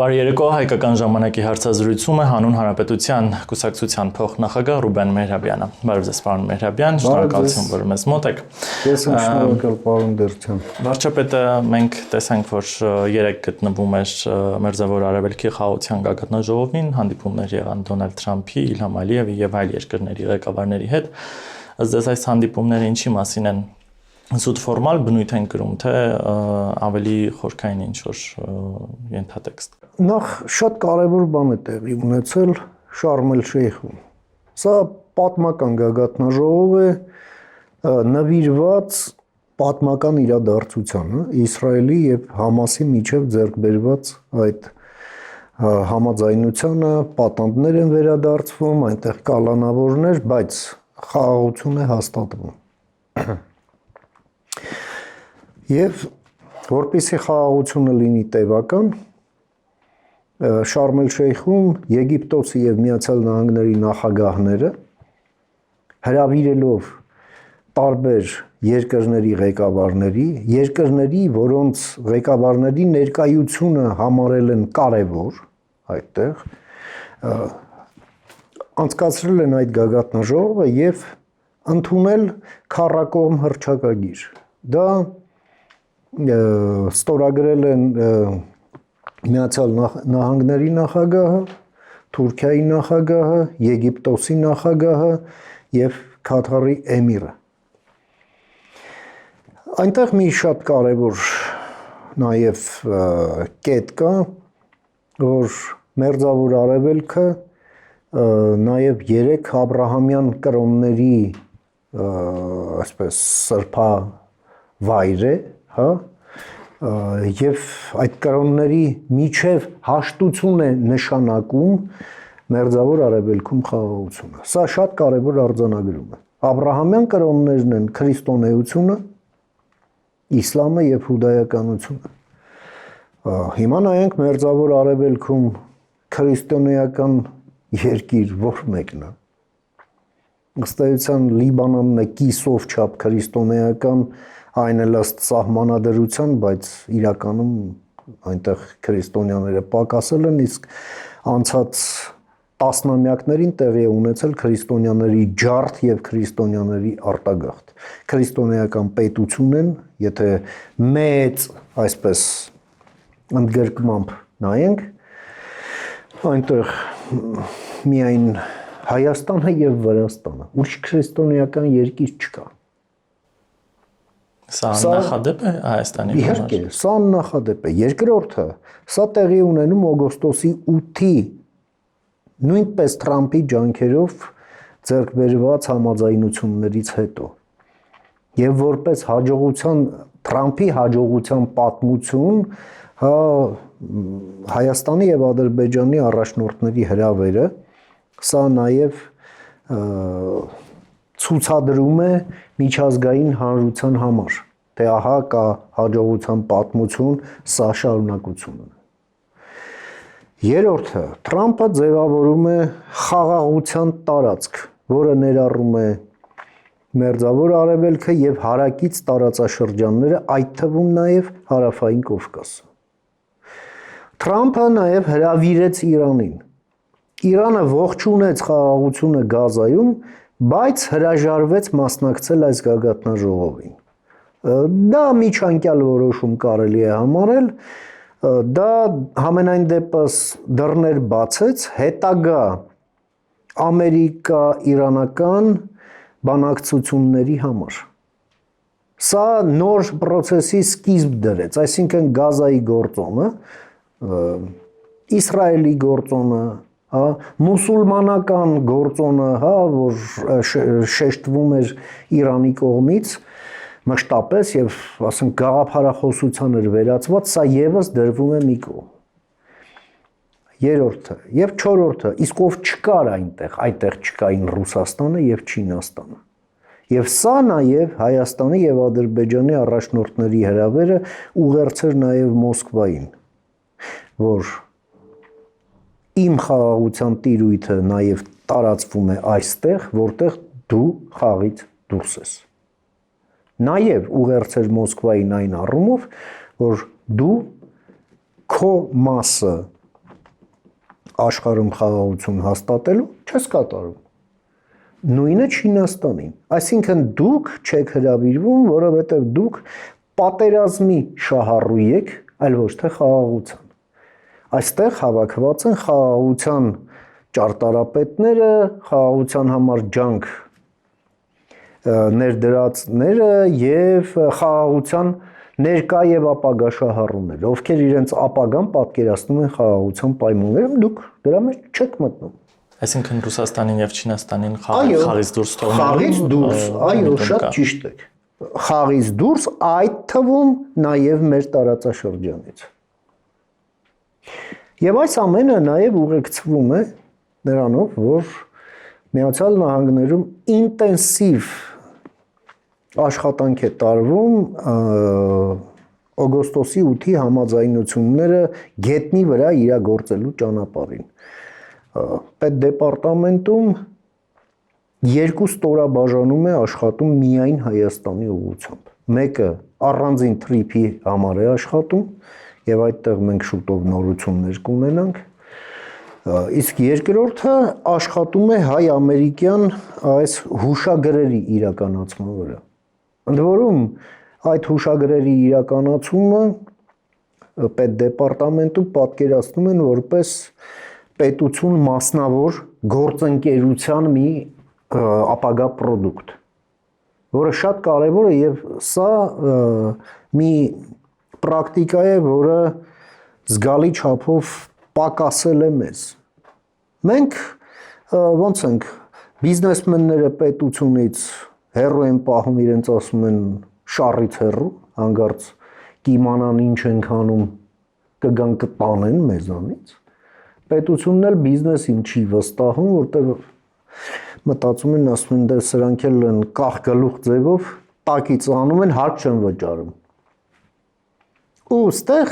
Բարի երեկո, հայկական ժամանակի հարցազրույցում է հանուն հանրապետության կուսակցության փոխնախագահ Ռուբեն Մեհրաբյանը։ Բարև ձեզ, պարոն Մեհրաբյան, շնորհակալություն, որ մեզ մոտ եք։ Ես եմ շնորհակալ, պարոն Դերչյան։ Վարչապետը մենք տեսանք, որ երեք գտնվում էր Մերձավոր Արևելքի խաղաղության գագաթնաժողովին, հանդիպումներ եղան Դոնալդ Թրամփի, Իլհամ Ալիևի եւ այլ երկրների ղեկավարների հետ։ Ըստ ձեզ այս հանդիպումները ինչի մասին են։ Զուտ ֆորմալ բնույթ են կրում, թե ավելի խորքային ինչ-որ ենթատեքստ։ Նախ շատ կարևոր բան է տեղի ունեցել Շարմ էլ-Շեյխում։ Սա պատմական գագաթնաժողով է նվիրված պատմական իրադարձությանը, Իսրայելի եւ Համասի միջև ձեռք բերված այդ համաձայնությանը, պատանդներ են վերադարձվում, այնտեղ կալանավորներ, բայց խաղաղություն է հաստատվում։ Եվ որպեսզի խաղաղությունը լինի տևական, Շարմ էլ-Շեյխում Եգիպտոսի եւ Միացյալ Նահանգների նախագահները հրավիրելով տարբեր երկրների ղեկավարների, որոնց ղեկավարների ներկայությունը համարել են կարևոր այդտեղ, անցկացրել են այդ գագաթնաժողովը եւ ընդունել քառակողմ հռչակագիր։ Դա ստորագրել են Միացյալ Նահանգների նախագահը, Թուրքիայի նախագահը, Եգիպտոսի նախագահը եւ Քաթարի էմիրը։ Այնտեղ մի շատ կարևոր նաեւ կետ կա, որ Մերձավոր Արևելքը նաեւ 3 Աբրահամյան կրոնների այսպես սրբավայր է, հա, եւ այդ կրոնների միջև հաշտություն է նշանակում Մերձավոր Արևելքում խաղաղությունը։ Սա շատ կարևոր արձանագրում է։ Աբրահամյան կրոններն են քրիստոնեությունը, իսլամը եւ հուդայականությունը։ Հիմա նայենք Մերձավոր Արևելքում քրիստոնեական երկիր որ մեկն է։ Ըստ էության Լիբանանն է կիսով չափ քրիստոնեական, այն էլ ըստ սահմանադրության, բայց իրականում այնտեղ քրիստոնյաները պակասել են, իսկ անցած տասնամյակներին տեղի է ունեցել քրիստոնյաների ջարդ եւ քրիստոնյաների արտագաղթ։ Քրիստոնեական պետություն են, եթե մեծ, այսպես ընդգրկմամբ նայենք, այնտեղ միայն Հայաստանը եւ Վրաստանը, ուրիշ քրիստոնեական երկիր չկա։ Սա նախադեպ է Հայաստանի համար։ Իհարկե, սա նախադեպ է։ Երկրորդը, սա տեղի ունենում օգոստոսի 8-ի նույնպես Թրամփի ջանքերով ձեռք բերված համաձայնություններից հետո։ Եվ որպես Թրամփի հաջողության պատմություն, հա Հայաստանի եւ Ադրբեջանի առաջնորդների հրավերը, սա նաեւ ցուցադրում է միջազգային հանրության համար, թե ահա կա հաջողության պատմություն, սա շարունակություն ունի։ Երրորդը, Թրամփը ձևավորում է խաղաղության տարածք, որը ներառում է Մերձավոր Արևելքը եւ հարակից տարածաշրջանները, այդ թվում նաեւ Հարավային Կովկասը։ Թրամփը նաեւ հրավիրեց Իրանին։ Իրանը ողջունեց խաղաղությունը Գազայում, բայց հրաժարվեց մասնակցել այս գագաթնաժողովին։ Դա միջանկյալ որոշում կարելի է համարել, դա համենայն դեպս դռներ բացեց հետագա ամերիկա-իրանական բանակցությունների համար։ Սա նոր process-ի սկիզբ դրեց, այսինքն Գազայի գործոնը, Իսրայելի գործոնը, հա, մուսուլմանական գործոնը, հա, որ շեշտվում էր Իրանի կողմից, մշտապես եւ ասենք գաղափարախոսության էր վերածված, սա եւս դրվում է մի կողմ։ Երրորդը եւ չորրորդը, իսկ ով չկար այնտեղ չկային Ռուսաստանը եւ Չինաստանը։ Եվ սա նաեւ Հայաստանի եւ Ադրբեջանի առաջնորդների հրավերը ուղերձեր նաեւ Մոսկվային, որ իմ խաղաղության տիրույթը նաեւ տարածվում է այստեղ, որտեղ դու խաղից դուրս ես։ Նաեւ ուղերձեր Մոսկվային այն առումով, որ դու քո մասը աշխարհում խաղաղություն հաստատելու, չես կատարում։ Նույնը Չինաստանին։ Այսինքն դուք չեք հրավիրվում, որովհետև դուք պատերազմի շահառու եք, այլ ոչ թե խաղաղության։ Այստեղ հավաքված են խաղաղության ճարտարապետները, խաղաղության համար ջանք ներդրածները եւ խաղաղության ներկա եւ ապագա շահառուները, ովքեր իրենց ապագան պատկերացնում են խաղաղության պայմաններում, դուք դրա մեջ չեք մտնում։ Այսինքն Ռուսաստանին եւ Չինաստանին խաղից դուրս թողնելու։ Խաղից դուրս, այո, շատ ճիշտ է։ Խաղից դուրս, այդ թվում նաեւ մեր տարածաշրջանից։ Եվ այս ամենը նաեւ ուղեկցվում է նրանով, որ Միացյալ Նահանգներում ինտենսիվ աշխատանք է տարվում օգոստոսի 8-ի համաձայնությունները գետնի վրա իրագործելու ճանապարհին։ Պետդեպարտամենտում 2 ստորաբաժանում է աշխատում միայն Հայաստանի ուղղությամբ։ Մեկը առանձին թրիփի համար է աշխատում, եւ այդտեղ մենք շուտով նորություններ կունենանք։ Իսկ երկրորդը աշխատում է հայ-ամերիկյան այս հուշագրերի իրականացման վրա։ Ընդ որում այդ հուշագրերի իրականացումը պետդեպարտամենտում պատկերացնում են որպես պետություն մասնավոր գործընկերության մի ապագա պրոդուկտ, որը շատ կարևոր է եւ սա մի պրակտիկա է, որը զգալի չափով պակասել է մեզ։ Մենք ոնց ենք բիզնեսմենները պետությունից հեռու են պահում, իրենց ասում են շառից հեռու, հանգարց կիմանան ինչ ենք անում, կգան կտանեն մեզանից։ Պետությունն էլ բիզնեսին չի վստահում, որտեղ մտածում են, ասում են, դե սրանք էլ են կախ գլուխ ձևով տակից անում են, հարկ չեն վճարում։ Ու ստեղ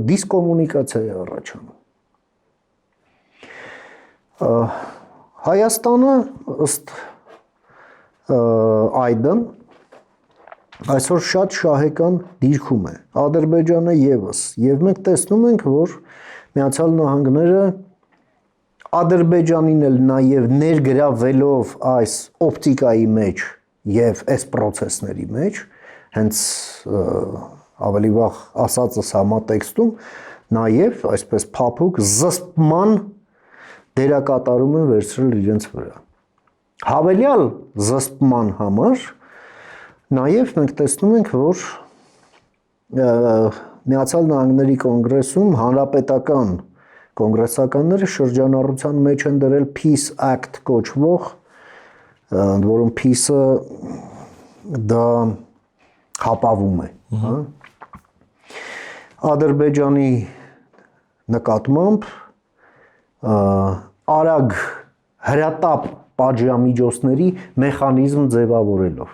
դիսկոմունիկացիա է առաջանում։ Հայաստանը ըստ այդն այսօր շատ շահեկան դիրքում է, Ադրբեջանը եւս, եւ մենք տեսնում ենք, որ Միացյալ Նահանգները Ադրբեջանին էլ նաեւ ներգրավելով այս օպտիկայի մեջ եւ այս process-ների մեջ, հենց ավելի վաղ ասածս համատեքստում նաեւ այսպես փափուկ զսպման դերակատարում են վերցրել իրենց վրա։ Հավելյալ զսպման համար նաեւ մենք տեսնում ենք, որ Միացյալ Նահանգների կոնգրեսում հանրապետական կոնգրեսականները շրջանառության մեջ են դրել Peace Act կոչվող, ընդ որում peace-ը դա հապավում է, հա։ Ադրբեջանի նկատմամբ արագ հրատապ պատժամիջոցների մեխանիզմ ձևավորելով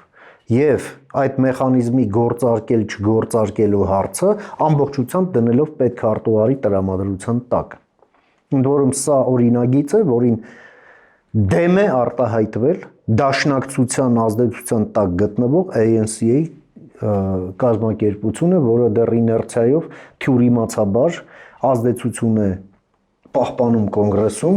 եւ այդ մեխանիզմի գործարկել չգործարկելու հարցը ամբողջությամբ դնելով պետքարտուղարի տրամադրության տակ։ Ընդ որում սա օրինագիծ է, որին դեմ է արտահայտվել դաշնակցության ազդեցության տակ գտնվող ANC-ի կազմակերպությունը, որը դեռ իներցիայով թյուրիմացաբար ազդեցություն է պահպանում կոնգրեսում,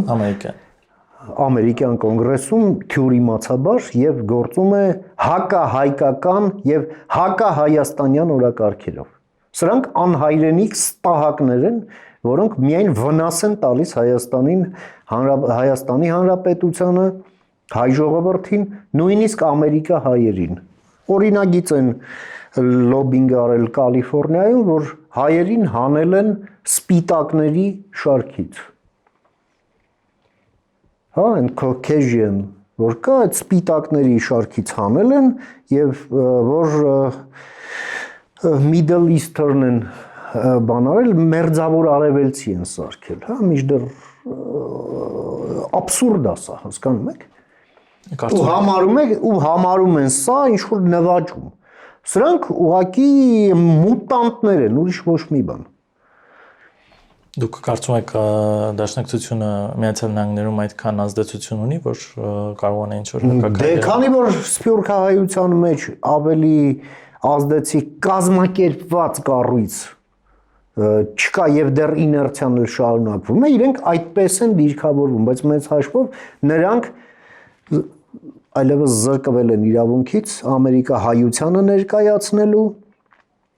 ամերիկյան կոնգրեսում թյուրիմացաբար եւ գործում է հակահայկական եւ հակահայաստանյան օրակարգերով։ Սրանք անհայրենիք ստահակներ են, որոնք միայն վնաս են տալիս Հայաստանի Հանրապետությանը, հայ ժողովրդին, նույնիսկ Ամերիկա հայերին։ Օրինագիծ են լոբինգ արել Կալիֆոռնիայում, որ հայերին հանել են սպիտակների շարքից։ Հա, and Caucasian, որ կա այդ սպիտակների շարքից հանել են եւ որ Middle Eastern են բանարել, մերձավոր արևելցի են սարքել, հա, միջդեռ աբսուրդ է սա, հասկանում եք։ Ու համարում են սա ինչ որ նվաճում։ Սրանք ուղղակի մուտանտներ են, ուրիշ ոչ մի բան։ Դուք կարծում եք դաշնակցությունը Միացյալ Նահանգներում այդքան ազդեցություն ունի, որ կարողանա ինչ որ հակակայել։ Դե քանի որ սփյուռքահայության մեջ ավելի ազդեցիկ կազմակերպված կառույց չկա եւ դեռ իներցիան էլ շարունակվում է, իրենք այդպես են դիրքավորվում, բայց մեծ հաշվով նրանք այլևս զրկվել են իրավունքից Ամերիկա հայությանը ներկայացնելու,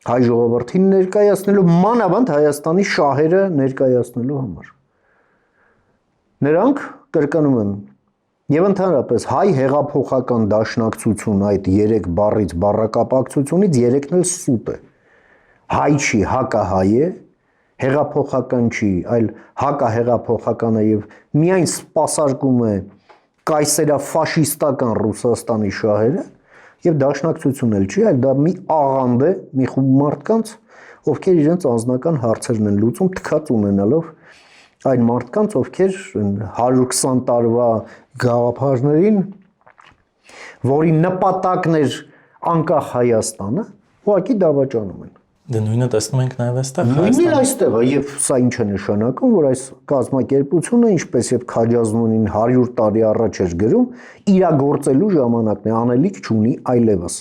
հայ ժողովրդին ներկայացնելու, մանավանդ Հայաստանի շահերը ներկայացնելու համար։ Նրանք կրկնում եմ եւ ընդհանրապես հայ հեղափոխական դաշնակցություն այդ 3 բառից բառակապակցությունից 3-ն էլ սուտ է։ Հայ չի, հակահայ է, հեղափոխական չի, այլ հակահեղափոխական է եւ միայն սպասարկում է կայսերաֆաշիստական Ռուսաստանի շահերը եւ դաշնակցություն էլ չի, այլ դա մի աղանդ է, մի խումբ մարդկանց, ովքեր իրենց անձնական հարցերն են լուծում թքած ունենալով այն մարդկանց, ովքեր 120 տարվա գաղափարներին, որի նպատակն էր անկախ Հայաստանը, ուղղակի դավաճանում են։ Դե նույնը տեսնում ենք նաև այստեղ Նույնն այստեղ է եւ սա ինչ է նշանակում, որ այս կազմակերպությունը, ինչպես եւ Քաջազնունին 100 տարի առաջ էր գրում, իրագործելու ժամանակն է, անելիք չունի այլևս։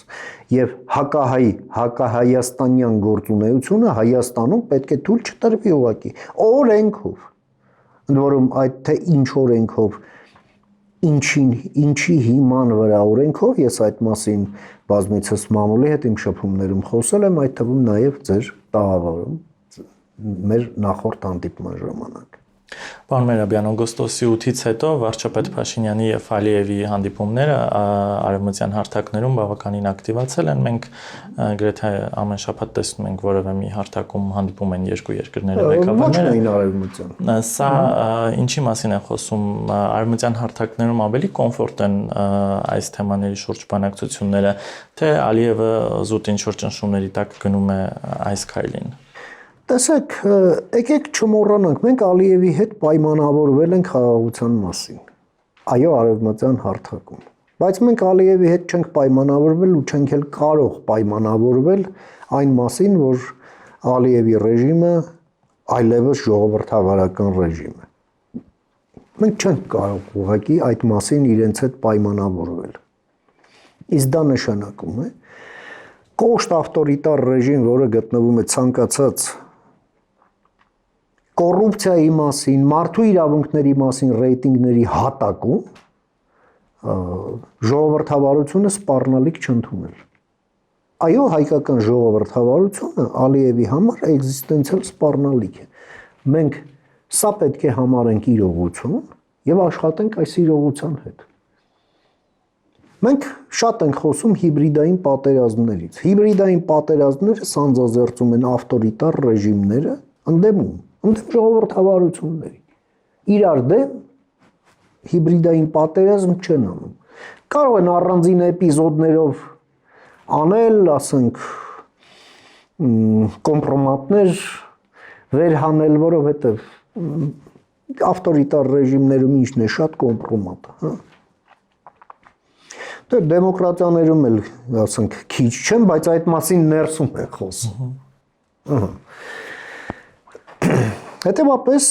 Եվ հակահայ, հակահայաստանյան գործունեությունը Հայաստանում պետք է թույլ չտրվի ուղղակի օրենքով։ Ընդ որում այդ թե ինչ օրենքով, ինչի հիման վրա օրենքով, ես այդ մասին բազմիցս մամուլի հետ իմ շփումներում խոսել եմ, այդ թվում նաև ձեր տաղավարում մեր նախորդ հանդիպման ժամանակ։ Պարոն Մերաբյան, օգոստոսի 8-ից հետո վարչապետ Փաշինյանի եւ Ալիևի հանդիպումները արևմտյան հարթակներում բավականին ակտիվացել են։ Մենք գրեթե ամեն շաբաթ տեսնում ենք որևէ մի հարթակում հանդիպում են երկու երկրների ղեկավարները։ Ոչ միայն արևմտյան։ Սա ինչի մասին է խոսում։ Արևմտյան հարթակներում ավելի կոմֆորտ են այս թեմաների շուրջ բանակցությունները, թե Ալիևը զուտ ինչ-որ ճնշումների տակ գնում է այս քայլին։ Տեսեք, եկեք չմոռանանք, մենք Ալիևի հետ պայմանավորվել ենք խաղաղության մասին։ Այո, արևմտյան հարթակում։ Բայց մենք Ալիևի հետ չենք պայմանավորվել ու չենք էլ կարող պայմանավորվել այն մասին, որ Ալիևի ռեժիմը այլևս ժողովրդավարական ռեժիմ է։ Մենք չենք կարող ուղղակի այդ մասին իրենց հետ պայմանավորվել։ Իսկ դա նշանակում է կոշտ ավտորիտար ռեժիմ, որը գտնվում է ցանկացած կոռուպցիայի մասին, մարդու իրավունքների մասին ռեյտինգների հատակում ժողովրդավարությունը սպառնալիք չընդունել։ Այո, հայկական ժողովրդավարությունը Ալիևի համար էգզիստենցիալ սպառնալիք է։ Մենք սա պետք է համարենք իրողություն եւ աշխատենք այս իրողության հետ։ Մենք շատ ենք խոսում հիբրիդային պատերազմներից։ Հիբրիդային պատերազմները սանձազերծում են ավտորիտար ռեժիմները ընդդեմ ժողովրդավարությունների։ Իրար դեմ հիբրիդային պատերազմ չեն անում։ Կարող են առանձին էպիզոդներով անել, ասենք, կոմպրոմատներ վերհանել, որովհետև ավտորիտար ռեժիմներում ինչն է շատ կոմպրոմատ, հա։ Դե դեմոկրատիաներում էլ, ասենք, քիչ չեն, բայց այդ մասին ներսում է խոսում։ Ահա։ Հետևաբար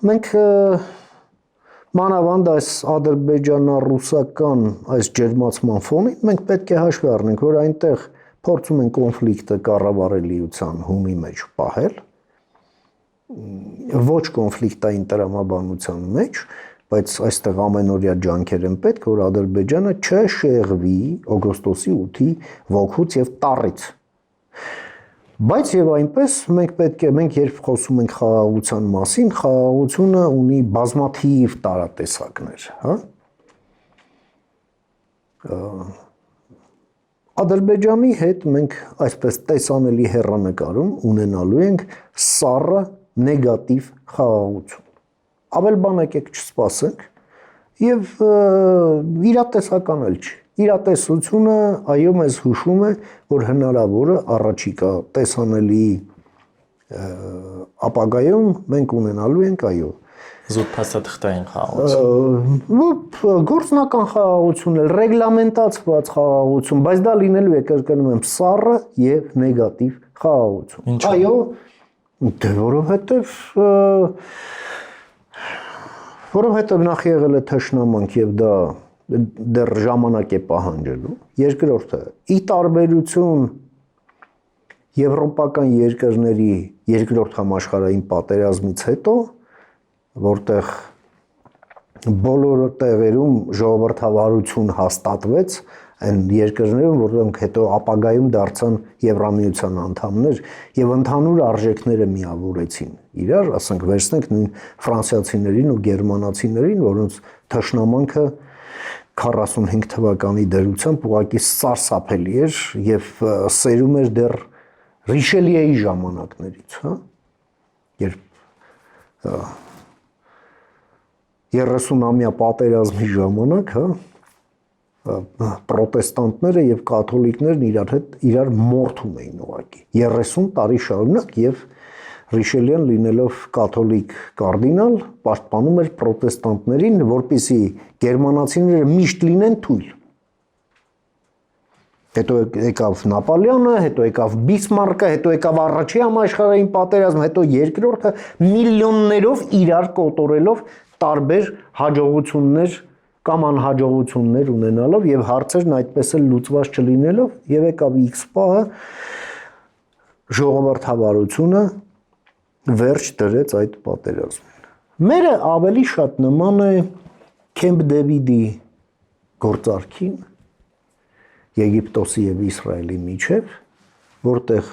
մենք մանավանդ այս ադրբեջանա-ռուսական այս ջերմացման ֆոնին մենք պետք է հաշվի առնենք, որ այնտեղ փորձում են կոնֆլիկտը կառավարելիության հունի մեջ պահել, ոչ կոնֆլիկտային տրամաբանության մեջ, բայց այստեղ ամենօրյա ջանքեր են պետք, որ Ադրբեջանը չշեղվի օգոստոսի 8-ի ոգուց եւ տառից։ Բայց եւ այնպես մենք երբ խոսում ենք խաղաղության մասին, խաղաղությունը ունի բազմաթիվ տարատեսակներ, հա։ Ադրբեջանի հետ մենք այսպես տեսանելի հեռանկարում ունենալու ենք սառը նեգատիվ խաղաղություն։ Ավել բան եկեք չսպասենք եւ իրատեսական էլ չի։ Իրատեսությունը այո մեզ հուշում է, որ հնարավոր է առաջիկա տեսանելի ապագայում մենք ունենալու ենք այո զուտ փաստաթղթային խաղաղություն։ Գործնական խաղաղություն էլ, ռեգլամենտացված խաղաղություն, բայց դա լինելու է, կրկնում եմ, սառը եւ նեգատիվ խաղաղություն։ Այո, դե որովհետև նախ եղել է թշնամանք եւ դա դեռ ժամանակ է պահանջելու։ Երկրորդը՝ ի տարբերություն եվրոպական երկրների երկրորդ համաշխարհային պատերազմից հետո, որտեղ բոլոր տեղերում ժողովրդավարություն հաստատվեց, այն երկրներում, որոնք հետո ապագայում դարձան Եվրամիության անդամներ եւ ընդհանուր արժեքները միավորեցին իրար, ասենք վերցնենք նույն ֆրանսիացիներին ու գերմանացիներին, որոնց թշնամանքը 45 թվականի դրությամբ ուղղակի սարսափելի էր եւ սերում էր դեռ Ռիշելիեի ժամանակներից, հա, երբ 30-ամյա պատերազմի ժամանակ, հա, պրոտեստանտները եւ կաթոլիկներն իրար մորթում էին ուղղակի 30 տարի շարունակ եւ Ռիշելիեն լինելով կաթոլիկ կարդինալ պաշտպանում էր պրոտեստանտներին, որպեսզի գերմանացիները միշտ լինեն թույլ։ Հետո եկավ Նապոլեոնը, հետո եկավ Բիսմարկը, հետո եկավ առաջին համաշխարհային պատերազմը, հետո երկրորդը միլիոններով իրար կոտորելով տարբեր հաջողություններ կամ անհաջողություններ ունենալով եւ հարցերն այդպես էլ լուծված չլինելով եւ եկավ X պահը ժողովրդավարությունը վերջ դրեց այդ պատերազմին։ Մերը ավելի շատ նման է Քեմփ Դեվիդի գործարքին Եգիպտոսի եւ Իսրայելի միջև, որտեղ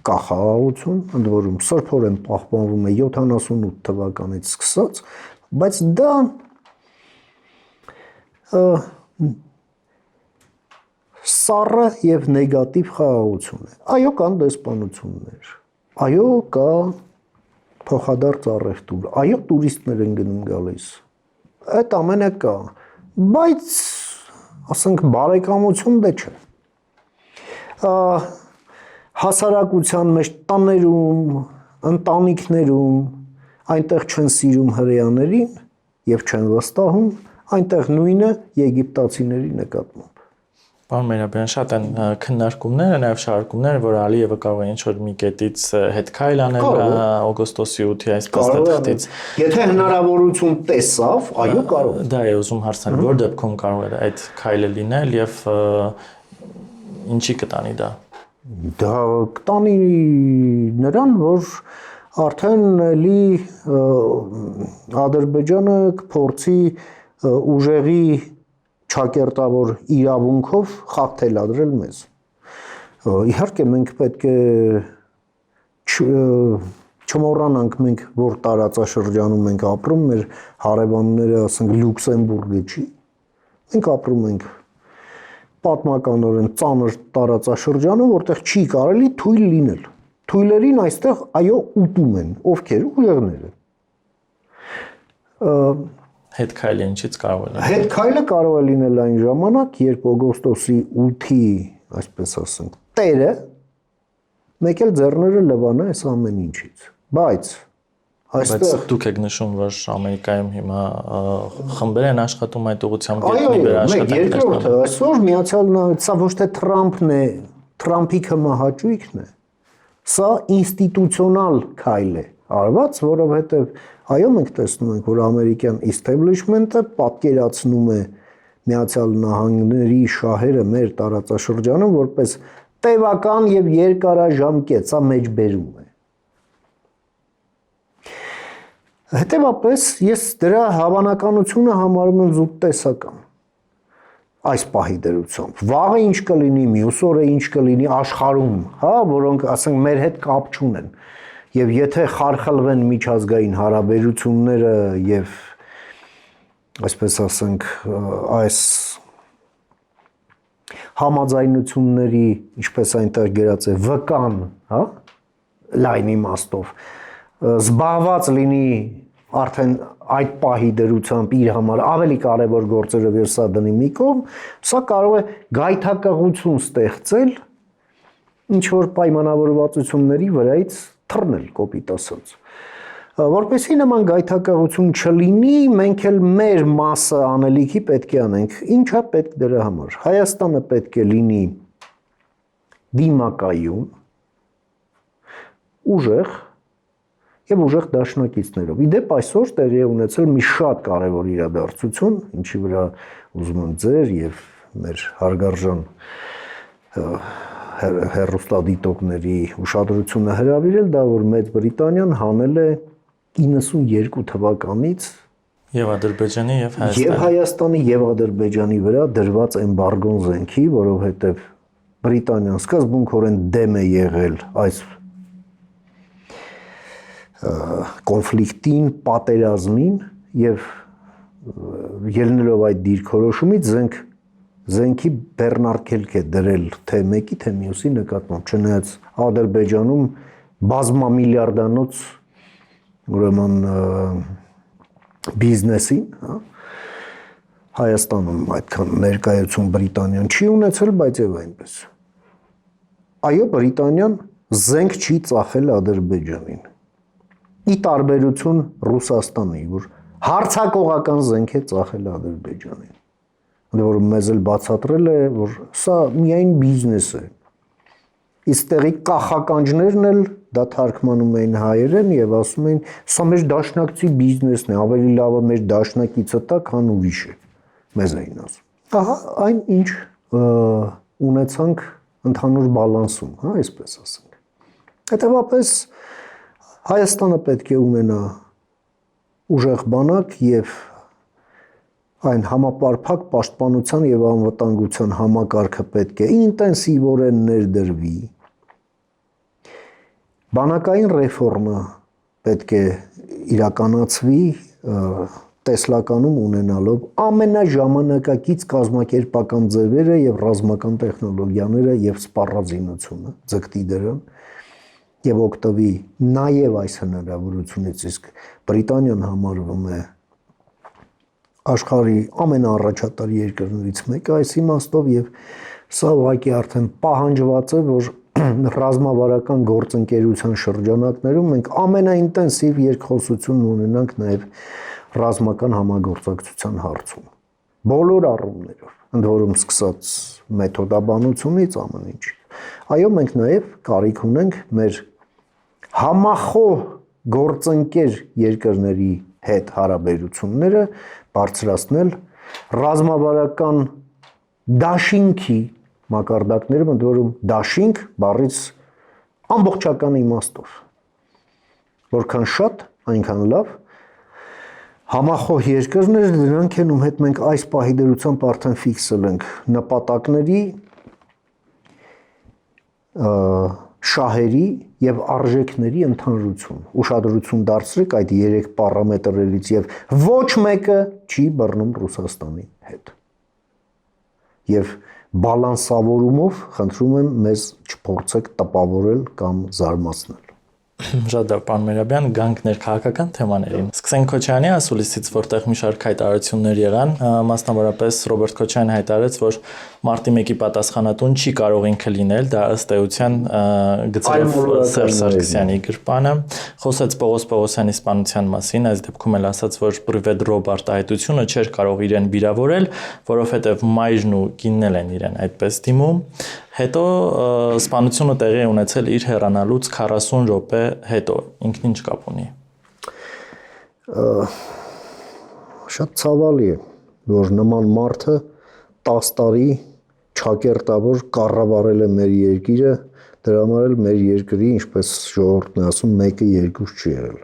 կա խաղաղություն, ընդ որում սրբորեն պահպանվում է 78 թվականից սկսած, բայց դա սառը եւ նեգատիվ խաղաղություն է։ Այո, կան դեսպանություններ։ Այո, կա փոխադարձ առևտուր։ Այո, տուրիստներ են գնում գալիս։ Այդ ամենը կա, բայց ասենք բարեկամություն դե չէ։ Հասարակության մեջ տաներում, ընտանիքներում այնտեղ չեն սիրում հրեաներին եւ չեն վստահում, այնտեղ նույնը եգիպտացիների նկատմամբ։ Պարոն Մերաբյան, շատ են քննարկումները, նաև շարժումները, որ Ալիևը կարող է ինչ-որ մի կետից հետ քայլ անել օգոստոսի 8-ի այսպես թղթից։ Եթե հնարավորություն տեսավ, այո, կարող է։ Դա է ուզում հարցնել, որ դեպքում կարող է այդ քայլը լինել եւ ինչի կտանի դա։ Դա կտանի նրան, որ արդեն էլի Ադրբեջանը կփորձի ուժեղի չակերտավոր իրավունքով խաղ թելադրել մեզ։ Իհարկե մենք պետք է չմոռանանք մենք որ տարածաշրջանում ենք ապրում, մեր հարևանները, ասենք Լյուքսեմբուրգը չի։ Մենք ապրում ենք պատմականորեն ծանր տարածաշրջանում, որտեղ չի կարելի թույլ լինել։ Թույլերին այստեղ այո ուտում են, ովքեր ուժեղները։ Հետ քայլը ինչից կարող է լինել։ Հետ քայլը կարող է լինել այն ժամանակ, երբ օգոստոսի 8-ի, այսպես ասենք, տերը մեկ էլ ձեռները լվանա այս ամեն ինչից։ Բայց այստեղ դուք եք նշում, որ Ամերիկայում հիմա խմբեր են աշխատում այդ ուղղությամբ գետնի վերաշխատել։ Երկրորդը այսօր Միացյալ Նահանգները, սա ոչ թե Թրամփն է, Թրամփի կմահաճույքն է, սա ինստիտուցիոնալ քայլ է արված, որովհետև այո մենք տեսնում ենք, որ ամերիկյան establishment-ը պատկերացնում է Միացյալ Նահանգների շահերը մեր տարածաշրջանում որպես տևական եւ երկարաժամկետ, սա մեջբերում է։ Հետևաբար ես դրա հավանականությունը համարում եմ զուտ տեսական։ Այս պահի դրությամբ։ Վաղը ինչ կլինի, մյուս օրը ինչ կլինի աշխարհում, հա, որոնք ասենք մեր հետ կապ չունեն։ Եվ եթե խարխլվեն միջազգային հարաբերությունները եւ այսպես ասենք այս համաձայնությունների, ինչպես այնտեղ գրած է, վկան, հա, լայն իմաստով զբաղված լինի արդեն այդ պահի դրությամբ իր համար ավելի կարևոր գործերը վերսա դնի մի կողմ, սա կարող է գայթակղություն ստեղծել ինչ որ պայմանավորվածությունների վրայից թռնել կոպիտ ասած։ Որպեսզի նման գայթակղություն չլինի, մենք էլ մեր մասը անելիքի պետք է անենք։ Ինչա պետք դրա համար։ Հայաստանը պետք է լինի դիմակայուն, ուժեղ եւ ուժեղ դաշնակիցներով։ Իդեպ այսօր տեղի է ունեցել մի շատ կարևոր իրադարձություն, ինչի վրա ուզում եմ ձեր եւ մեր հարգարժան հեռուստադիտողների ուշադրությունը հրավիրել, դա որ Մեծ Բրիտանիան հանել է 92 թվականից Եվ Ադրբեջանի եւ Հայաստանի։ Եվ Հայաստանի եւ Ադրբեջանի վրա դրված էմբարգոն զենքի, որովհետեւ Բրիտանիան սկզբունքորեն դեմ է եղել այս կոնֆլիկտին, պատերազմին եւ ելնելով այդ դիրքորոշումից զենքի բեռնարկելք է դրել թե մեկի, թե մյուսի նկատմամբ, չնայած Ադրբեջանում բազմամիլիարդանոց ուրեմն բիզնեսին, հա, Հայաստանում այդքան ներկայացում Բրիտանիան չի ունեցել, բայց եւ այնպես։ Այո, Բրիտանիան զենք չի ծախել Ադրբեջանին։ Ի տարբերություն Ռուսաստանի, որ հարձակողական զենք է ծախել Ադրբեջանին։ Ընդ որում մեզ էլ բացատրել է, որ սա միայն բիզնես է։ Իսկ տեղի կախականջներն էլ դա թարգմանում էին հայերեն եւ ասում էին, սա մեր դաշնակցի բիզնեսն է, ավելի լավը մեր դաշնակիցը տա, քան ուրիշը։ Մեզ էին ասում։ Ահա այն ինչ ունեցանք ընդհանուր բալանսում, հա, այսպես ասենք։ Հետևաբար Հայաստանը պետք է ունենա ուժեղ բանակ եւ այն համապարփակ պաշտպանության եւ անվտանգության համակարգը պետք է ինտենսիվորեն ներդրվի։ Բանակային ռեֆորմը պետք է իրականացվի տեսլականում ունենալով ամենաժամանակակից կազմակերպական ձևերը եւ ռազմական տեխնոլոգիաները եւ սպառազինությունը ձգտի դրան եւ օգտվի նաեւ այս հնարավորությունից, իսկ Բրիտանիան համարվում է աշխարհի ամենաառաջատար երկրներից մեկը այս իմաստով եւ սա ուղղակի արդեն պահանջված է, որ ռազմավարական գործընկերության շրջանակներում մենք ամենաինտենսիվ երկխոսությունն ունենանք նաեւ ռազմական համագործակցության հարցում բոլոր առումներով, ընդ որում սկսած մեթոդաբանությունից ամեն ինչ։ Այո, մենք նաեւ կարիք ունենք մեր համախոհ գործընկեր երկրների հետ հարաբերությունները բարձրացնել ռազմավարական դաշինքի մակարդակներում, ընդ որում դաշինք բառից ամբողջական իմաստով, որքան շատ, այնքան լավ, համախոհ երկրներ դրանք են, ում հետ մենք այս պահի դրությամբ արդեն ֆիքսել ենք նպատակների, շահերի եւ արժեքների ընդհանրություն։ Ուշադրություն դարձրեք այդ 3 պարամետրերից եւ ոչ մեկը չի բռնում Ռուսաստանի հետ։ Եվ բալանսավորումով խնդրում եմ մեզ չփորձեք տպավորել կամ զարմացնել։ Շատ լավ, պարոն Մերաբյան, գանք ներքաղաքական թեմաներին։ Սկսենք Քոչարյանի ասուլիսից, որտեղ մի շարք հայտարարություններ եղան, մասնավորապես Ռոբերտ Քոչարյանը հայտարարեց, որ մարտի 1-ի պատասխանատուն չի կարող ինքը լինել, դա ըստ էության գծելով Սերժ Սարգսյանի գրպանը, խոսեց Պողոս Պողոսյանի սպանության մասին, այս դեպքում էլ ասաց, որ Պրիվետ Ռոբ արտահայտությունը չէր կարող իրեն վիրավորել, որովհետև մայրն ու կինն են իրեն այդպես դիմում։ Հետո սպանությունը տեղի է ունեցել իր հեռանալուց 40 րոպե հետո, ինքն ինչ կապ ունի։ Շատ ցավալի է, որ նման մարդը 10 տարի չակերտավոր կառավարել է մեր երկիրը, դրա համար էլ մեր երկրի, ինչպես ժողովուրդն է ասում, 1-2 չի եղել։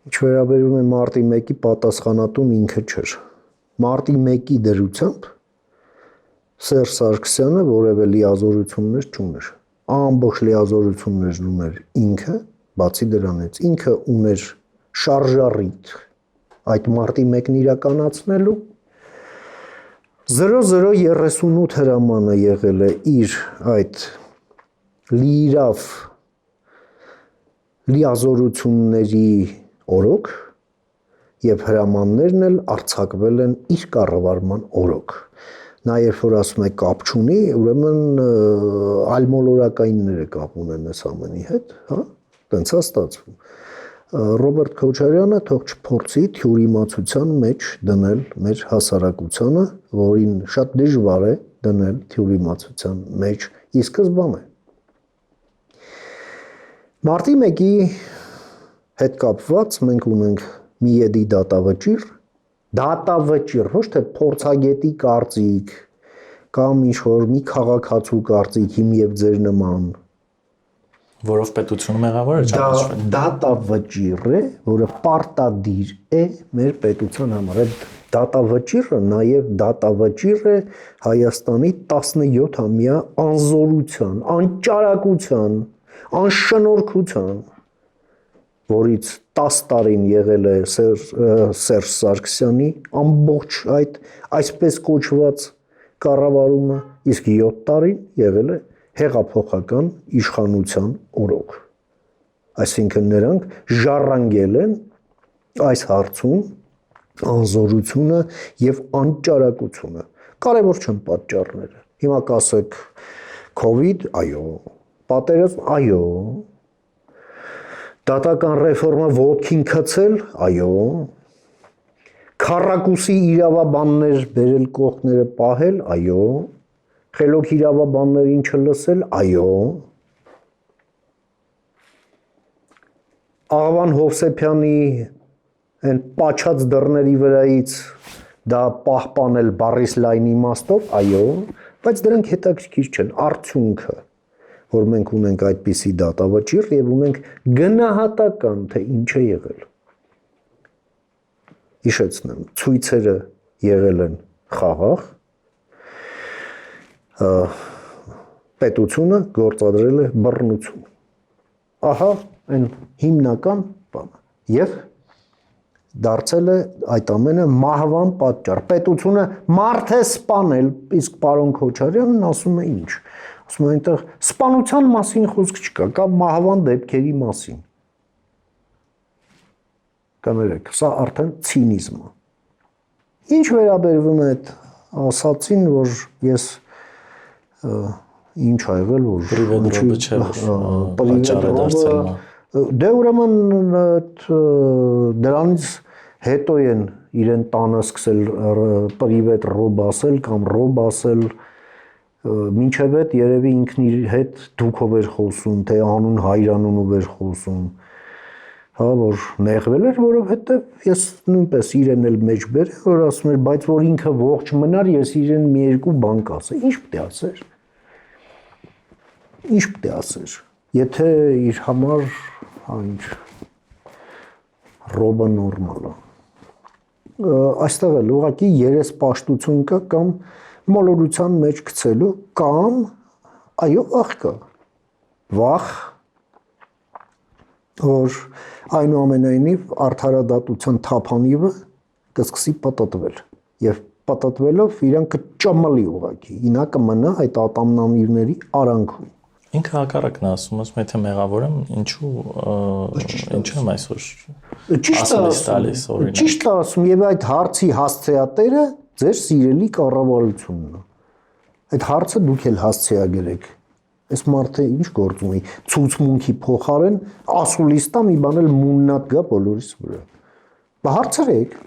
Ինչ վերաբերում է մարտի 1-ի պատասխանատուն ինքը չէր։ Մարտի 1-ի դրությամբ Սերժ Սարգսյանը որևէ լիազորություններ չուներ։ Ամբողջ լիազորություններն ուներ ինքը, բացի դրանից ինքը ուներ շարժառիթ այդ մարտի 1-ն իրականացնելու 0038 հրամանը եղել է իր այդ լիիրավ լիազորությունների օրոք եւ հրամաններն էլ արձակվել են իր կառավարման օրոք։ Նա երբ որ ասում է կապ չունի, ուրեմն այլմոլորակայինները կապ ունեն այս ամենի հետ, հա, տենց է ստացվում։ Ռոբերտ Քոչարյանը թող չփորձի թյուրիմացության մեջ դնել մեր հասարակությանը, որին շատ դժվար է դնել թյուրիմացության մեջ ի սկզբանե։ Մարտի 1-ի հետ կապված մենք ունենք միեդի դատավճիռ, ոչ թե փորձագետի կարծիք կամ ինչ որ մի քաղաքացու կարծիք իմ եւ ձեր նման, որով պետությունը մեղավոր է ճանաչվել։ Դատավճիռ է, որը պարտադիր է մեր պետության համար։ Այդ դատավճիռը նաև դատավճիռ է Հայաստանի 17-ամյա անզորության, անճարակության, անշնորհքության, որից 10 տարին եղել է Սերժ Սարգսյանի ամբողջ այդ այսպես կոչված կառավարումը, իսկ 7 տարին եղել է հեղափոխական իշխանության օրոք։ Այսինքն նրանք ժառանգել են այս հարցում անզորությունը եւ անճարակությունը։ Կարևոր չեն պատճառները։ Հիմա կասեք COVID, այո, պատերազմ, այո, դատական ռեֆորմա ոտքին գցել, այո, քառակուսի իրավաբաններ բերել կողքները պահել, այո, խելոք իրավաբաններին չլսել, այո, Աղվան Հովսեփյանի այն պաչած դռների վրայից դա պահպանել բառիս լայն իմաստով, այո, բայց դրանք հետաքրքիր չեն, արդյունքը, որ մենք ունենք այդպիսի դատավճիռ եւ ունենք գնահատական, թե ինչ է եղել։ Հիշեցնեմ, ցույցերը եղել են խաղաղ, պետությունը գործադրել է բռնություն։ Ահա այն հիմնական բանը։ Եվ դարձել է այդ ամենը մահվան պատճառ։ Պետությունը մարդ է սպանել, իսկ պարոն Քոչարյանն ասում է ինչ։ Ասում է այնտեղ սպանության մասին խոսք չկա, կամ մահվան դեպքերի մասին։ Կներեք, սա արդեն ցինիզմ է։ Ինչ վերաբերվում է այդ ասացին, որ ես ինչ ա եղել, որ Պրիվեդրոբը չէ, որ պատճառը դարձել է։ Դե ուրեմն դրանից հետո են իրեն տանը սկսել պրիվետ ռոբ ասել կամ ռոբ ասել, մինչև այդ երևի ինքն իր հետ դուքով էր խոսում, թե անուն հայրանունով էր խոսում, հա, որ նեղվել էր, որովհետև ես նույնպես իրեն էլ մեջ բեր, որ ասում էր, բայց որ ինքը ողջ մնար, ես իրեն մի երկու բան կասեի, ինչ պետք է ասեր։ Ինչ պետք է ասեր։ Եթե իր համար ինչ ռոբը նորմալ է։ Այստեղ էլ ուղղակի երեսպաշտություն կա կամ մոլորության մեջ գցելու կամ այո վախ կա։ Վախ, որ այնուամենայնիվ արդարադատության թափանիվը կսկսի պատտվել եւ պատտվելով իրան կճմլի ուղղակի։ Ինա կմնա այդ ատամնամիրների արանքում։ Ինքը հակառակն է ասում, ասում եթե մեղավոր եմ, ինչու եմ այսօր Ճիշտ է ասում, եւ այդ հարցի հասցեատերը ձեր սիրելի կառավարությունն է։ Այդ հարցը դուք էլ հասցեագրեք։ Այս մարդը ինչ գործ ունի, ցուցմունքի փոխարեն ասուլիստա մի բան էլ մուննատ գա բոլորիս վրա։ Բա հարցրեք։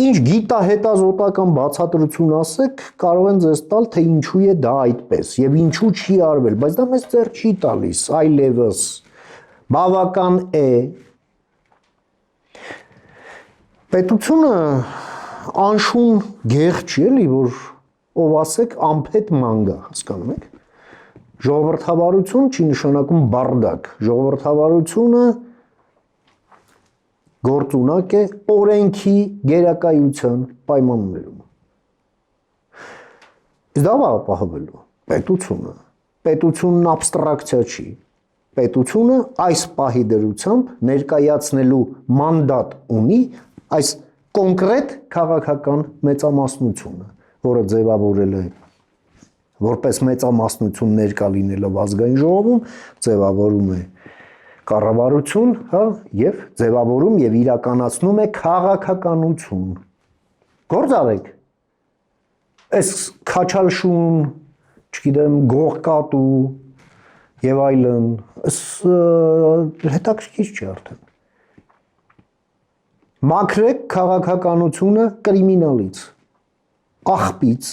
Ինչ գիտահետազոտական բացատրություն ասեք, կարող են ձեզ տալ, թե ինչու է դա այդպես եւ ինչու չի արվել, բայց դա մեզ ձեռ չի տալիս, այլևս բավական է։ Պետությունը անշուն գեղ չի էլի, որ ով ասեք անփետ մանգա, հասկանում եք։ Ժողովրդավարություն չի նշանակում բարդակ, ժողովրդավարությունը գործունակ է օրենքի գերակայության պայմաններում։ Իսկ դա ապահովելու պետությունը։ Պետությունն աբստրակցիա չի։ Պետությունը այս պահի դրությամբ ներկայացնելու մանդատ ունի այս կոնկրետ քաղաքական մեծամասնությունը, որը ձևավորել է որպես մեծամասնություն ներկա լինելով ազգային ժողովում, ձևավորում է կառավարություն, հա, եւ ձևավորում եւ իրականացնում է քաղաքականություն։ Գործ արեք։ Այս քաչալշուն, չգիտեմ, գողկատու եւ այլն, հետաքրքիր չի արդեն։ Մաքրեք քաղաքականությունը կրիմինալից, աղբից։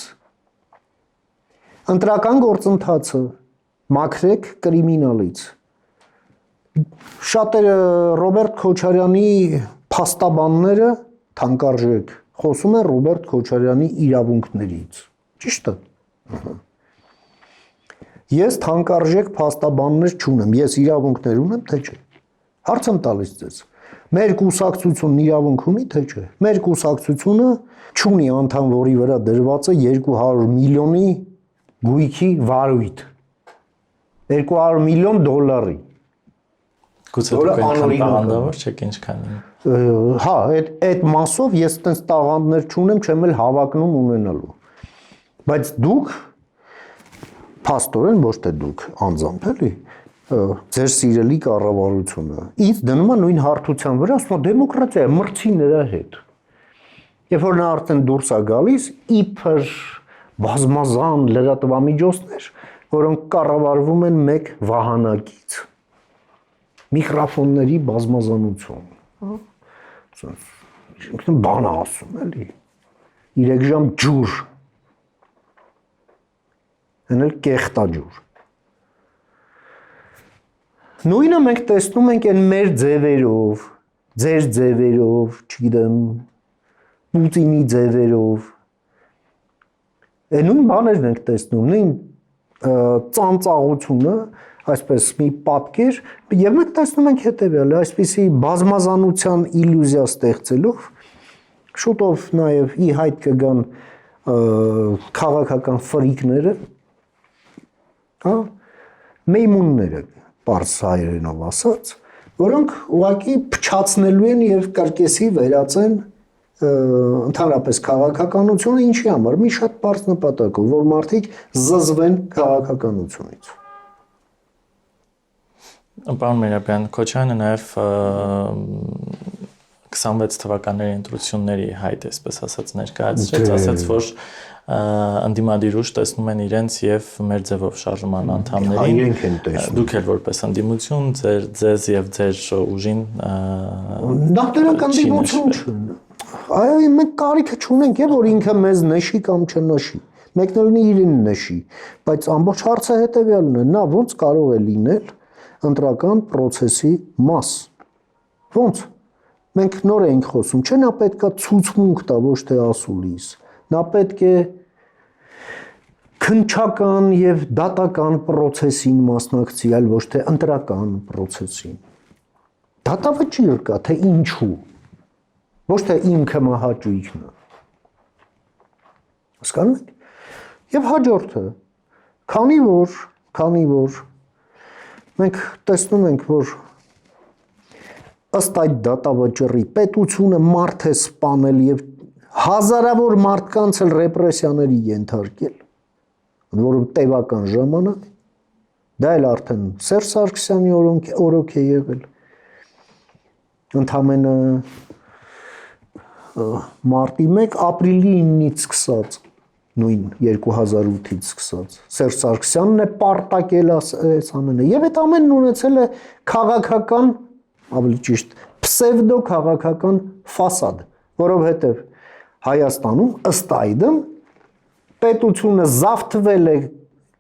Ընտրական գործընթացը մաքրեք կրիմինալից։ Շատերը Ռոբերտ Քոչարյանի փաստաբանները թանկարժեք խոսում են Ռոբերտ Քոչարյանի իրավունքներից։ Ճիշտ է։ Ես թանկարժեք փաստաբաններ չունեմ, ես իրավունքներ ունեմ, թե չէ։ Հարց եմ տալիս ձեզ։ Մեր կուսակցությունն իրավունք ունի, թե չէ։ Մեր կուսակցությունը չունի անդամ, որի վրա դրված է 200 միլիոնի գույքի վարույթ։ 200 միլիոն դոլարի։ Գուցե դուք այնքան տաղանդավոր չեք ինչքան։ Հա, այդ մասով ես այդպես տաղանդներ չունեմ, չեմ էլ հավակնում ունենալու։ Բայց դուք փաստորեն ոչ թե դուք անձամբ էլի ձեր սիրելի կառավարությունը ինձ դնում է նույն հարթության վրա, ասում է դեմոկրատիա է, մրցի նրա հետ։ Երբ որ նա արդեն դուրս է գալիս, իբր բազմազան լրատվամիջոցներ, որոնք կառավարվում են մեկ վահանակից։ Միկրոֆոնների բազմազանություն։ Ինքն բան ասում էլի։ 3 ժամ ջուր։ Հəնել կեղտաջուր։ Նույնը մենք տեսնում ենք այն մեր ձևերով, ձեր ձևերով, չգիտեմ, Պուտինի ձևերով։ Նույն բաներն ենք տեսնում, նույն ծանծաղությունը, այսպես մի պատկեր, եւ մենք տեսնում ենք հետեւյալը, այսպիսի բազմազանության իլյուզիա ստեղծելով, շուտով նաեւ ի հայտ կգան քաղաքական ֆրիկները, հա, մեյմունները, պարզ հայերենով ասած, որոնք ուղղակի փչացնելու են եւ կրկեսի վերածեն ընդհանրապես քաղաքականությունը ինչի համար, մի շատ պարզ նպատակով, որ մարդիկ զզվեն քաղաքականությունից։ Պարոն Միրաբյան, Քոչարյանը նաև 26 թվականների ընտրությունների հայտ, այսպես ասած, ներկայացրեց, ասաց, որ ընդդիմադիր ուժ տեսնում են իրենց եւ մեր ձևով շարժման անդամներին։ Իրենք են տեսնում։ Դուք էլ որպես ընդդիմություն, ձեզ եւ ձեր ուժին Նախ դրանք ընդդիմություն չեն։ Այո, մենք կարիքը չունենք, որ ինքը մեզ նշի կամ չնշի։ Մեկն էլ լինի իրեն նշի, բայց ամբողջ հարցը հետեւյալն է, նա ոնց կարող է լինել ընտրական process-ի մաս։ Ոնց։ Մենք նոր ենք խոսում, չէ՞ նա պետքա ցուցմունք տա, ոչ թե ասուլիս։ Նա պետք է քննչական եւ դատական process-ին մասնակցի, այլ ոչ թե ընտրական process-ին։ Դատավճիռ կա, թե ինչու։ Ոչ թե ինքը մահաճույքն է։ Հասկանում եք։ Եվ հաջորդը, քանի որ մենք տեսնում ենք, որ ըստ այդ դատավճռի պետությունը մարդ է սպանել եւ հազարավոր մարդկանց էլ ռեպրեսիաների ենթարկել, որում տևական ժամանակ, դա էլ արդեն Սերժ Սարգսյանի օրոք է եղել, ընդամենը մարտի 1 ապրիլի 9-ից սկսած, նույն 2008-ից սկսած, Սերժ Սարգսյանն է պարտակել այս ամենը, եւ այդ ամենն ունեցել է քաղաքական, ավելի ճիշտ, պսևդո քաղաքական ֆասադ, որովհետեւ Հայաստանում ըստ այդմ պետությունը զավթվել է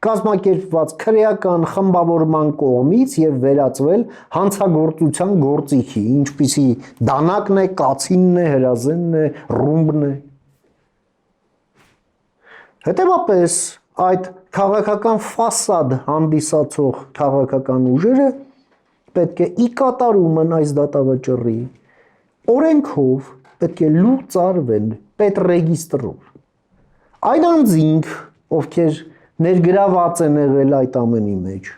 կազմակերպված քրեական խմբավորման կողմից եւ վերածվել հանցագործության գործիքի, ինչպիսի դանակն է, կացինն է, հրազենն է, ռումբն է։ Հետևաբար այդ քաղաքական ֆասադ հանդիսացող քաղաքական ուժերը պետք է ի կատարումն այս դատավճռի օրենքով պետք է լուծարվեն պետռեգիստրով։ Այդ անձինք, ովքեր ներգրաված են եղել այդ ամենի մեջ,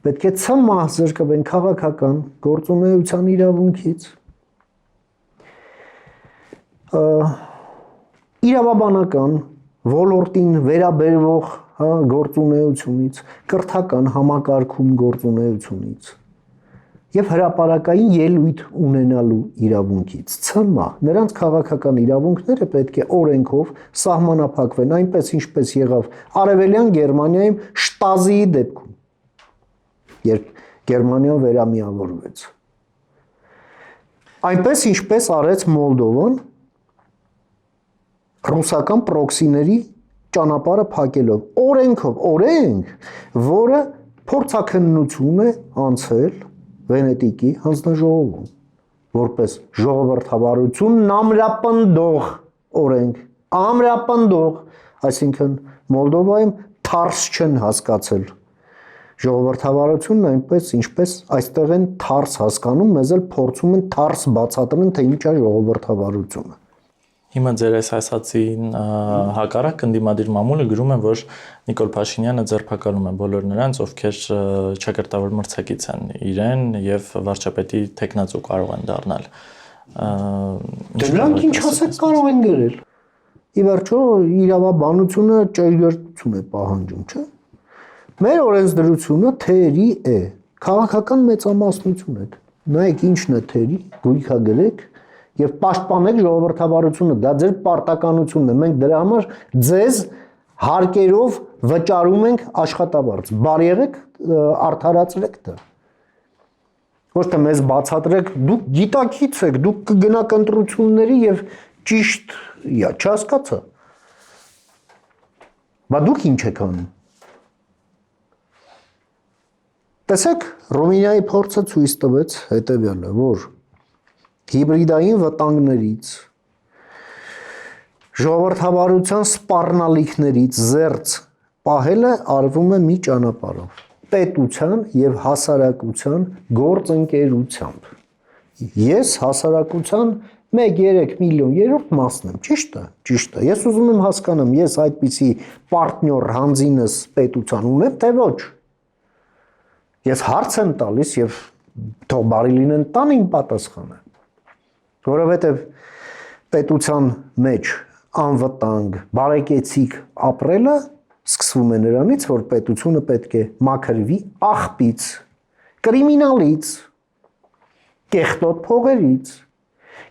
պետք է ցմահ զրկվեն քաղաքական գործունեության իրավունքից, իրավաբանական ոլորտին վերաբերվող գործունեությունից, կրթական համակարգում գործունեությունից եւ հրապարակային ելույթ ունենալու իրավունքից։ Ցմահ նրանց քաղաքական իրավունքները պետք է օրենքով սահմանափակվեն, այնպես ինչպես եղավ Արևելյան Գերմանիայում Շտազիի դեպքում, երբ Գերմանիան վերամիավորվեց։ Այնպես ինչպես արեց Մոլդովան ռուսական պրոքսիների ճանապարհը փակելով, օրենք, որը փորձաքննություն է անցել Վենետիկի հանձնաժողովում, որպես ժողովրդավարությունն ամրապնդող օրենք, ամրապնդող, այսինքն Մոլդովայում թարս չեն հասկացել ժողովրդավարությունն այնպես, ինչպես այստեղ են թարս հասկանում, մեզ էլ փորձում են թարս բացատրեն, թե ինչ է ժողովրդավարությունը։ Հիմա ձեր այս ասացին հակառակ ընդդիմադիր մամուլը գրում է, որ Նիկոլ Փաշինյանը ձերբակալում է բոլոր նրանց, ովքեր ճակերտավոր մրցակից են իրեն եւ վարչապետի տեխնացու կարող են դառնալ։ Դրանք ինչ ասեք կարող են գրել։ Ի վերջո իրավաբանությունը ճշգրտություն է պահանջում, չէ՞։ Մեր օրենսդրությունը թերի է, քաղաքական մեծամասնություն է։ Նայեք ինչն է թերի, գույքա գրեք եւ պաշտպանեք ժողովրդավարությունը, դա ձեր պարտականությունն է։ Մենք դրա համար ձեզ հարկերով վճարում ենք աշխատավարձ։ Բարի եղեք, արդարացրեք դա։ Ոչ թե մեզ բացատրեք, դուք գիտակից եք, դուք կգնաք ընտրությունների եւ ճիշտ, չհասկացա։ Բա դուք ինչ եք անում։ Տեսեք, Ռումինիայի փորձը ցույց տվեց հետևյալը, որ հիբրիդային վտանգներից, ժողովրդավարության սպառնալիքներից զերծ պահելը արվում է մի ճանապարհով՝ պետության եւ հասարակության գործընկերությամբ։ Ես հասարակության 1-3 միլիոն երրորդ մասն եմ, ճիշտ է, ճիշտ է։ Ես ուզում եմ հասկանամ, ես այդպիսի պարտնյոր հանձինս պետության ունեմ, թե ոչ։ Ես հարց եմ տալիս եւ թող բարի լինեն տան իմ պատասխանը, որովհետեւ պետության մեջ անվտանգ, բարեկեցիկ ապրելը սկսվում է նրանից, որ պետությունը պետք է մաքրվի աղբից, կրիմինալից, կեղտոտ փողերից,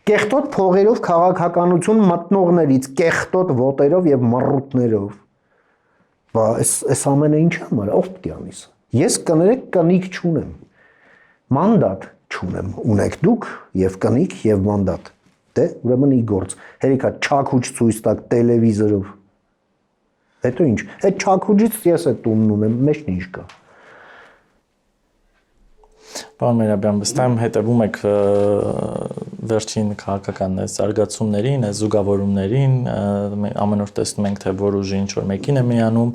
կեղտոտ փողերով քաղաքականություն մտնողներից, կեղտոտ ոտերով եւ մռութներով։ Բա այս ամենը ինչ համար, ով պետք է անի սա։ Ես կներեք կնիկ չունեմ, մանդատ չունեմ, ունեք դուք եւ կնիկ եւ մանդատ, դե ուրեմն ի գործ, հերիքա չաքուչ ցույց տակ տելևիզորով, հետո ինչ, այդ չաքուչից ես այդ տունն ունեմ, մեջն ինչ կա։ Պարոն Միրաբյան, վստահ եմ հետևում եք վերջին քաղաքական զարգացումներին, զուգավորումներին, ամեն օր տեսնում ենք, թե որ ուժի ինչ որ մեկին է միանում,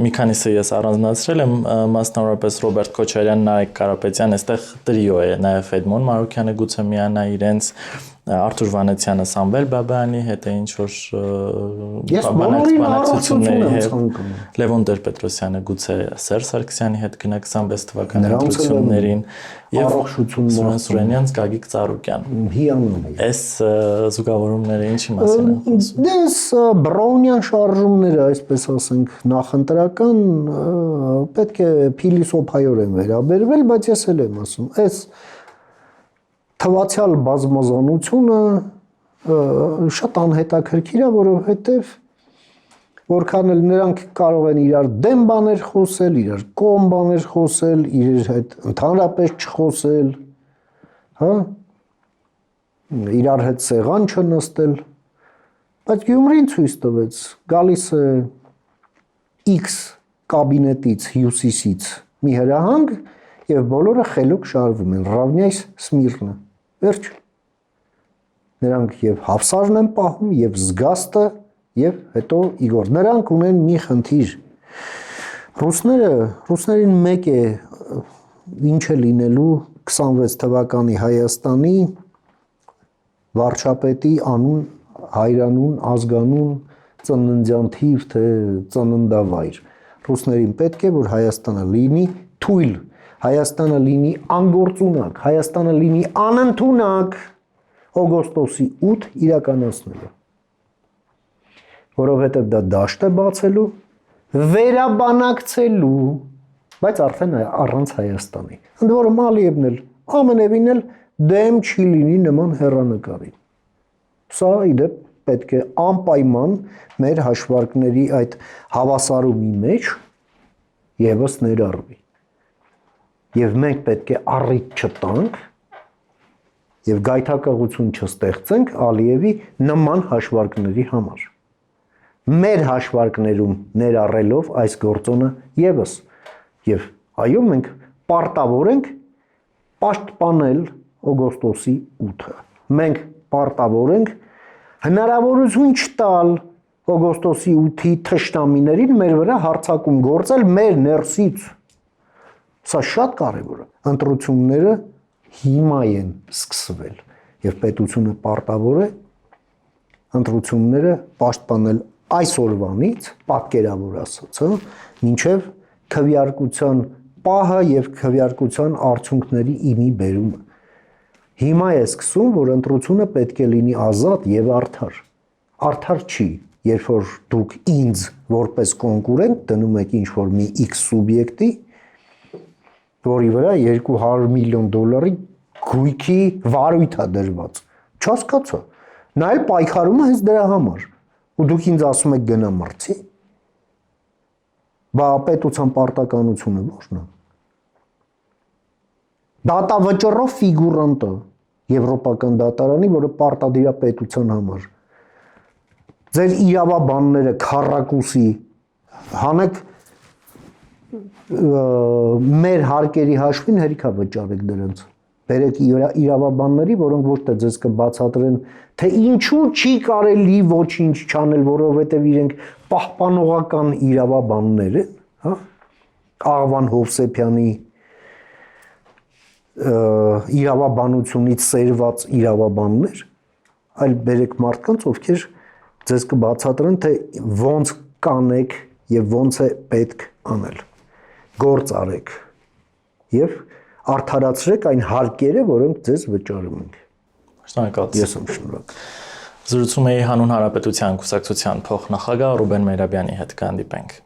մի քանիսը ես առանձնացրել եմ, մասնավորապես Ռոբերտ Քոչարյան, Նարեկ Կարապետյան, այստեղ տրիո է, նաև Էդմոն Մարուքյանը գուցե միանա իրենց, Արթուր Վանեցյանը Սամվել Բաբայանի հետ է ինչ որ բանակցությունների հետ, Լևոն Տեր-Պետրոսյանը գուցե Սերժ Սարգսյանի հետ գնա 26 թվականի ընտրություններին եւ Սուրենյանց Գագիկ Ծառուկյան։ Այս զուգավորումները ինչի մասին են խոսում։ Դες բրաունյան շարժումները, այսպես ասենք, նախընտրական պետք է փիլիսոփայորեն վերաբերվել, բայց ես էլ եմ ասում, այս թվացյալ բազմազանությունը շատ անհետաքրքիր է, որովհետև որքան էլ նրանք կարող են իրար դեմ բաներ խոսել, իրար կողմ բաներ խոսել, իրար հետ ընդհանրապես չխոսել, հա, իրար հետ սեղան չնստել, բայց Գյումրին ցույց տվեց, գալիս է X կաբինետից, հյուսիսից մի հրահանգ եւ բոլորը խելոք շարվում են, Ռավնյայս Սմիրնը, վերջ։ Նրանք եւ Հավսարն են պահում, եւ Զգաստը, եւ հետո Իգոր։ Նրանք ունեն մի խնդիր։ Ռուսներին մեկ է ինչ է լինելու 26 թվականի Հայաստանի վարչապետի անուն, հայրանուն, ազգանուն, ծննդյան թիվ, թե ծննդավայր։ Ռուսներին պետք է, որ Հայաստանը լինի թույլ, Հայաստանը լինի անգործունակ, Հայաստանը լինի անընդունակ օգոստոսի 8 իրականացնելու, որովհետև դա դաշտ է բացելու, վերաբանակցելու, բայց արդեն առանց Հայաստանի։ Ընդ որում Ալիևն էլ ամենևին էլ դեմ չի լինի նման հեռանկարի։ Սա իդեպ պետք է անպայման մեր հաշվարկների այդ հավասարումի մեջ եւս ներառվի։ Եվ մենք պետք է առիթ չտանք եւ գայթակղություն չստեղծենք Ալիևի նման հաշվարկների համար։ Մեր հաշվարկներում ներառելով այս գործոնը եւս եւ այո մենք պարտավոր ենք պաշտպանել օգոստոսի 8-ը։ Մենք պարտավոր ենք հնարավորություն չտալ օգոստոսի 8-ի թշնամիներին մեր վրա հարձակում գործել մեր ներսից։ Սա շատ կարևոր է։ Ընտրությունները հիմա են սկսվել եւ պետությունը պարտավոր է ընտրությունները պաշտպանել այսօրվանից, պատկերավոր ասած, մինչև քվեարկության պահը եւ քվեարկության արդյունքների իմի բերումը։ Հիմա է սկսում, որ ընտրությունը պետք է լինի ազատ եւ արդար։ Արդար չի, երբ որ դուք ինձ որպես կոնկուրենտ դնում եք ինչ-որ մի X սուբյեկտի, որի վրա $200 միլիոն գույքի վարույթ է դրված։ Չհասկացա։ Նա էլ պայքարում է հենց դրա համար։ Ու դուք ինձ ասում եք գնա մրցի։ Բա պետության պարտականությունը ո՞րն է։ Դատավճռով ֆիգուրանտը Եվրոպական դատարանի, որը պարտադիր է պետության համար։ Ձեր իրավաբանները քառակուսի հանեք մեր հարկերի հաշվին հերիքա վճարեք դրանց։ Բերեք իրավաբանների, որոնք ոչ թե ձեզ կբացատրեն, թե ինչու չի կարելի ոչինչ չանել, որովհետև իրենք պահպանողական իրավաբաններ են, հա? Աղվան Հովսեփյանի իրավաբանությունից սերված իրավաբաններ, այլ բերեք մարդկանց, ովքեր ձեզ կբացատրեն, թե ոնց կանեք եւ ոնց է պետք անել։ Գործ արեք եւ արդարացրեք այն հարկերը, որոնք ձեզ վճարում ենք։ Շնորհակալ։ Ես եմ շնորհակալ։ Զրուցում էի Հանուն Հանրապետության կուսակցության փոխնախագահ Ռուբեն Մերաբյանի հետ, կհանդիպենք։